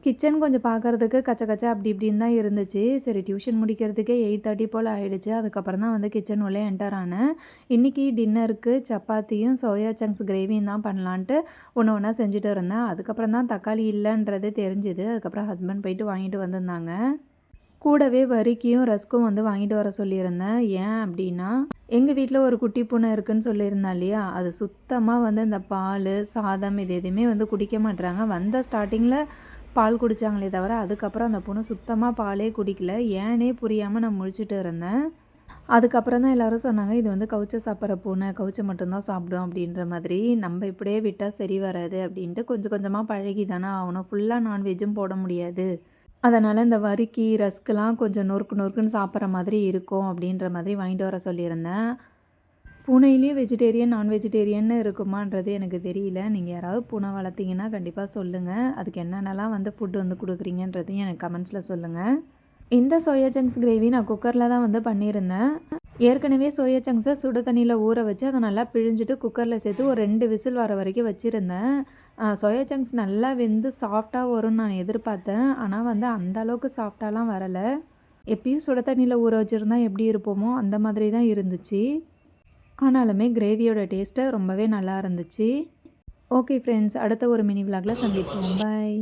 Kitchen கொஞ்சம் பார்க்குறதுக்கு கச்ச கச்ச அப்படி இப்படின்னு தான் இருந்துச்சு. சரி டியூஷன் முடிக்கிறதுக்கே 8:30 போல் ஆயிடுச்சு. அதுக்கப்புறம் தான் வந்து கிச்சன் உள்ளே என்டர் ஆனேன். இன்றைக்கி டின்னருக்கு சப்பாத்தியும் சோயா சங்க்ஸ் கிரேவியும் தான் பண்ணலான்ட்டு ஒன்று ஒன்றா செஞ்சுட்டு இருந்தேன். அதுக்கப்புறம் தான் தக்காளி இல்லைன்றது தெரிஞ்சுது. அதுக்கப்புறம் ஹஸ்பண்ட் போயிட்டு வாங்கிட்டு வந்திருந்தாங்க. கூடவே வரிக்கியும் ரஸ்க்கும் வந்து வாங்கிட்டு வர சொல்லியிருந்தேன். ஏன் அப்படின்னா, எங்கள் வீட்டில் ஒரு குட்டி பூனை இருக்குதுன்னு சொல்லியிருந்தேன் இல்லையா, அது சுத்தமாக வந்து இந்த பால், சாதம் இது எதுவுமே வந்து குடிக்க மாட்றாங்க. வந்த ஸ்டார்டிங்கில் பால் குடித்தாங்களே தவிர, அதுக்கப்புறம் அந்த பூனை சுத்தமாக பாலே குடிக்கல. ஏன்னே புரியாமல் நான் முழிச்சிட்டு இருந்தேன். அதுக்கப்புறம் தான் எல்லோரும் சொன்னாங்க, இது வந்து கவுச்ச சாப்பிட்ற பூனை, கவுச்ச மட்டும்தான் சாப்பிடும் அப்படின்ற மாதிரி. நம்ம இப்படியே விட்டால் சரி வராது அப்படின்ட்டு கொஞ்சம் கொஞ்சமாக பழகி தானே ஆகணும். ஃபுல்லாக நான்வெஜ்ஜும் போட முடியாது. அதனால் இந்த வரிக்கி, ரஸ்க்குலாம் கொஞ்சம் நொறுக்கு நொறுக்குன்னு சாப்பிட்ற மாதிரி இருக்கும் அப்படின்ற மாதிரி வாங்கிட்டு வர சொல்லியிருந்தேன். பூனையிலேயே வெஜிடேரியன், நான் வெஜிடேரியன்னு இருக்குமான்றது எனக்கு தெரியல. நீங்கள் யாராவது பூனை வளர்த்தீங்கன்னா கண்டிப்பாக சொல்லுங்கள். அதுக்கு என்னென்னலாம் வந்து ஃபுட் வந்து கொடுக்குறீங்கன்றதையும் எனக்கு கமெண்ட்ஸில் சொல்லுங்கள். இந்த சோயா சங்க்ஸ் கிரேவி நான் குக்கரில் தான் வந்து பண்ணியிருந்தேன். ஏற்கனவே சோயா சங்க்ஸை சுடு தண்ணியில் ஊற வச்சு அதை நல்லா பிழிஞ்சிட்டு குக்கரில் சேர்த்து ஒரு 2 விசில் வர வரைக்கும் வச்சுருந்தேன். சோயா சங்க்ஸ் நல்லா வெந்து சாஃப்டாக வரும்னு நான் எதிர்பார்த்தேன். ஆனால் வந்து அந்த அளவுக்கு சாஃப்டாலாம் வரலை. எப்பயும் சுடு தண்ணியில் ஊற வச்சுருந்தா எப்படி இருப்போமோ அந்த மாதிரி தான் இருந்துச்சு. ஆனாலுமே கிரேவியோட டேஸ்ட்டு ரொம்பவே நல்லா இருந்துச்சு. ஓகே ஃப்ரெண்ட்ஸ், அடுத்த ஒரு மினி விலாகில் சந்திப்போம். பாய்.